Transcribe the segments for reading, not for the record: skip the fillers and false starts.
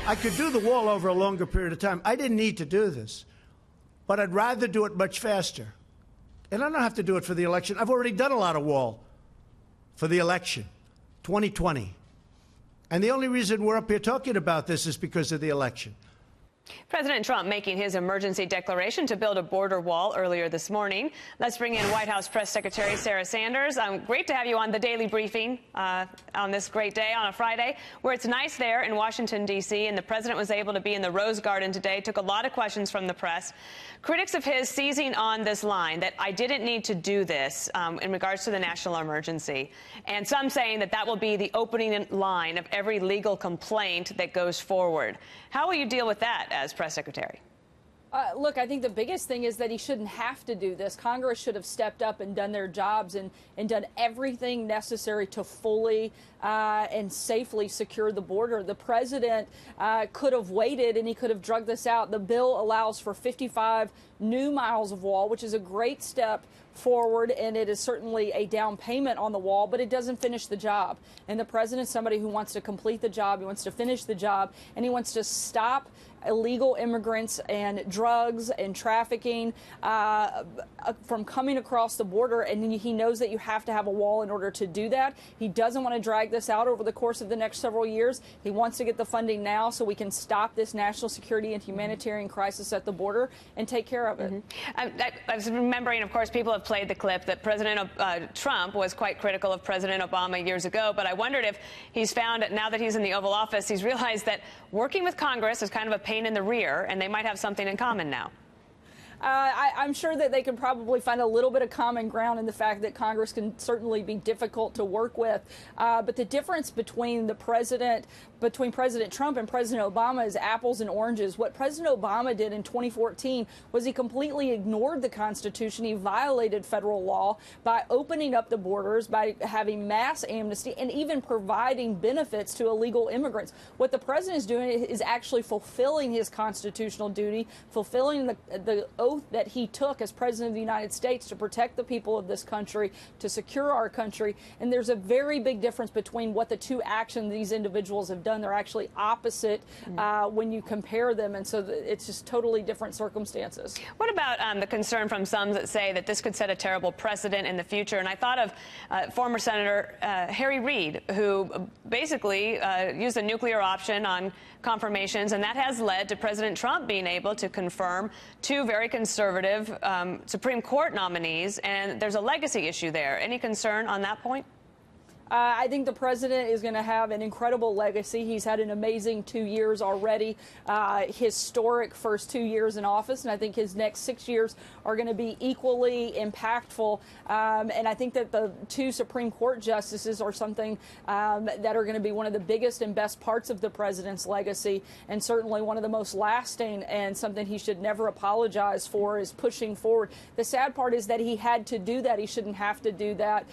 I could do the wall over a longer period of time. I didn't need to do this, but I'd rather do it much faster. And I don't have to do it for the election. I've already done a lot of wall for the election, 2020. And the only reason we're up here talking about this is because of the election. President Trump making his emergency declaration to build a border wall earlier this morning. Let's bring in White House Press Secretary Sarah Sanders. Great to have you on the Daily Briefing on this great day, on a Friday, where it's nice there in Washington, D.C., and the president was able to be in the Rose Garden today, took a lot of questions from the press. Critics of his seizing on this line that I didn't need to do this in regards to the national emergency, and some saying that that will be the opening line of every legal complaint that goes forward. How will you deal with that as press secretary? Look, I think the biggest thing is that he shouldn't have to do this. Congress should have stepped up and done their jobs and done everything necessary to fully and safely secure the border. The president could have waited and he could have drugged this out. The bill allows for 55 new miles of wall, which is a great step forward, and it is certainly a down payment on the wall, but it doesn't finish the job. And the president is somebody who wants to complete the job, he wants to finish the job, and he wants to stop illegal immigrants and drugs and trafficking from coming across the border, and he knows that you have to have a wall in order to do that. He doesn't want to drag this out over the course of the next several years. He wants to get the funding now so we can stop this national security and humanitarian crisis at the border and take care of it. I was remembering, of course, people have played the clip that President Trump was quite critical of President Obama years ago, but I wondered if he's found, now that he's in the Oval Office, he's realized that working with Congress is kind of a pain in the rear, and they might have something in common now. I'm sure that they can probably find a little bit of common ground in the fact that Congress can certainly be difficult to work with. But the difference between President Trump and President Obama is apples and oranges. What President Obama did in 2014 was he completely ignored the Constitution. He violated federal law by opening up the borders, by having mass amnesty, and even providing benefits to illegal immigrants. What the president is doing is actually fulfilling his constitutional duty, fulfilling the oath that he took as president of the United States to protect the people of this country, to secure our country. And there's a very big difference between what the two actions these individuals have done. They're actually opposite when you compare them. And so it's just totally different circumstances. What about the concern from some that say that this could set a terrible precedent in the future? And I thought of former Senator Harry Reid, who basically used the nuclear option on confirmations, and that has led to President Trump being able to confirm two very conservative Supreme Court nominees, and there's a legacy issue there. Any concern on that point? I think the president is going to have an incredible legacy. He's had an amazing 2 years already, historic first 2 years in office, and I think his next 6 years are going to be equally impactful. And I think that the two Supreme Court justices are something that are going to be one of the biggest and best parts of the president's legacy, and certainly one of the most lasting, and something he should never apologize for is pushing forward. The sad part is that he had to do that. He shouldn't have to do that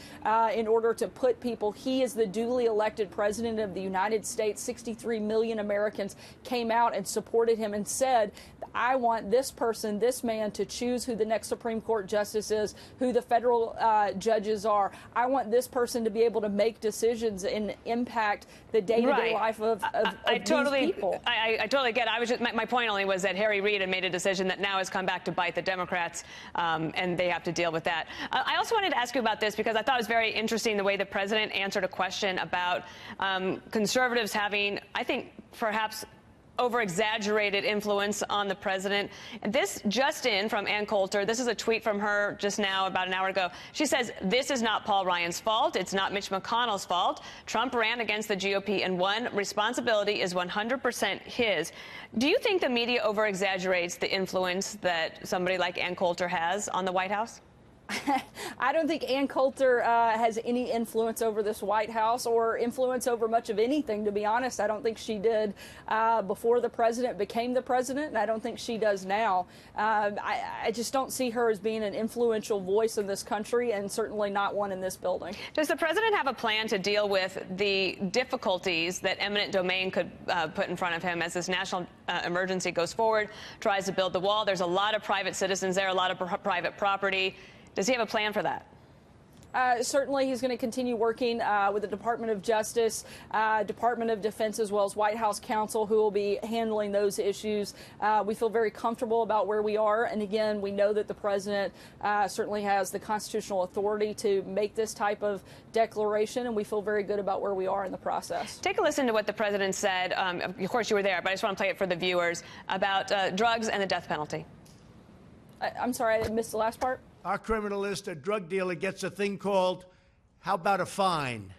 in order to put people. He is the duly elected president of the United States. 63 million Americans came out and supported him and said, I want this person, this man, to choose who the next Supreme Court justice is, who the federal judges are. I want this person to be able to make decisions and impact the day-to-day life of these people. I totally get it. I was just, my point only was that Harry Reid had made a decision that now has come back to bite the Democrats, and they have to deal with that. I also wanted to ask you about this because I thought it was very interesting the way the president answered a question about conservatives having, I think, perhaps over-exaggerated influence on the president. And this just in from Ann Coulter. This is a tweet from her just now, about an hour ago. She says, this is not Paul Ryan's fault. It's not Mitch McConnell's fault. Trump ran against the GOP and won. Responsibility is 100% his. Do you think the media over-exaggerates the influence that somebody like Ann Coulter has on the White House? I don't think Ann Coulter has any influence over this White House or influence over much of anything, to be honest. I don't think she did before the president became the president, and I don't think she does now. I just don't see her as being an influential voice in this country, and certainly not one in this building. Does the president have a plan to deal with the difficulties that eminent domain could put in front of him as this national emergency goes forward, tries to build the wall? There's a lot of private citizens there, a lot of private property. Does he have a plan for that? Certainly, he's going to continue working with the Department of Justice, Department of Defense, as well as White House counsel, who will be handling those issues. We feel very comfortable about where we are. And again, we know that the president certainly has the constitutional authority to make this type of declaration, and we feel very good about where we are in the process. Take a listen to what the president said. Of course, you were there, but I just want to play it for the viewers about drugs and the death penalty. I'm sorry, I missed the last part. Our criminalist, a drug dealer, gets a thing called, how about a fine?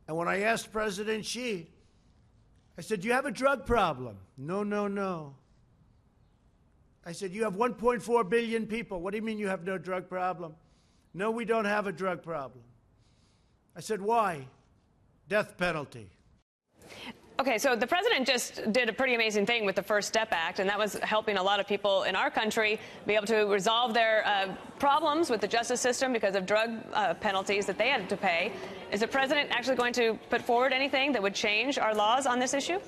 And when I asked President Xi, I said, do you have a drug problem? No, no, no. I said, you have 1.4 billion people. What do you mean you have no drug problem? No, we don't have a drug problem. I said, why? Death penalty. Okay, so the president just did a pretty amazing thing with the First Step Act, and that was helping a lot of people in our country be able to resolve their problems with the justice system because of drug penalties that they had to pay. Is the president actually going to put forward anything that would change our laws on this issue?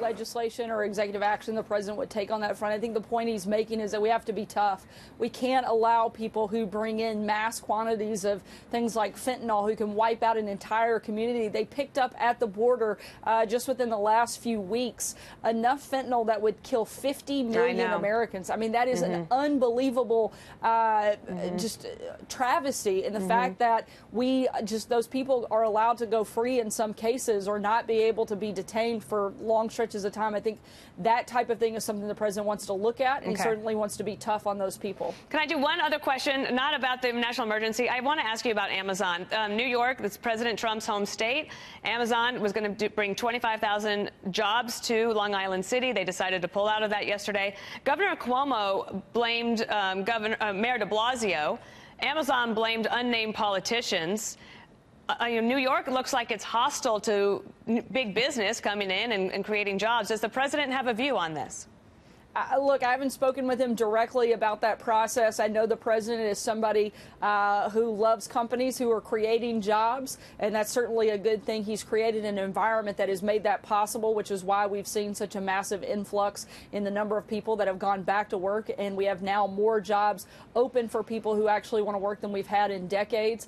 Legislation or executive action the president would take on that front. I think the point he's making is that we have to be tough. We can't allow people who bring in mass quantities of things like fentanyl who can wipe out an entire community. They picked up at the border just within the last few weeks enough fentanyl that would kill 50 million Americans. I mean, that is an unbelievable just travesty in the fact that those people are allowed to go free in some cases or not be able to be detained for long stretches of time. I think that type of thing is something the president wants to look at, and he certainly wants to be tough on those people. Can I do one other question, not about the national emergency? I want to ask you about Amazon. New York, that's President Trump's home state. Amazon was going to bring 25,000 jobs to Long Island City. They decided to pull out of that yesterday. Governor Cuomo blamed Mayor de Blasio. Amazon blamed unnamed politicians. New York looks like it's hostile to big business coming in and creating jobs. Does the president have a view on this? Look, I haven't spoken with him directly about that process. I know the president is somebody who loves companies who are creating jobs, and that's certainly a good thing. He's created an environment that has made that possible, which is why we've seen such a massive influx in the number of people that have gone back to work, and we have now more jobs open for people who actually want to work than we've had in decades.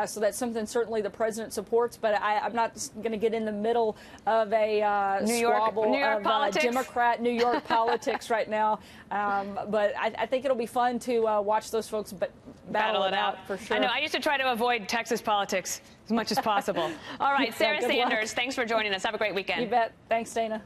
So that's something certainly the president supports, but I'm not going to get in the middle of a squabble of Democrat New York politics right now, but I think it'll be fun to watch those folks battle it out for sure. I know. I used to try to avoid Texas politics as much as possible. All right, Sarah Sanders, thanks for joining us. Have a great weekend. You bet. Thanks, Dana.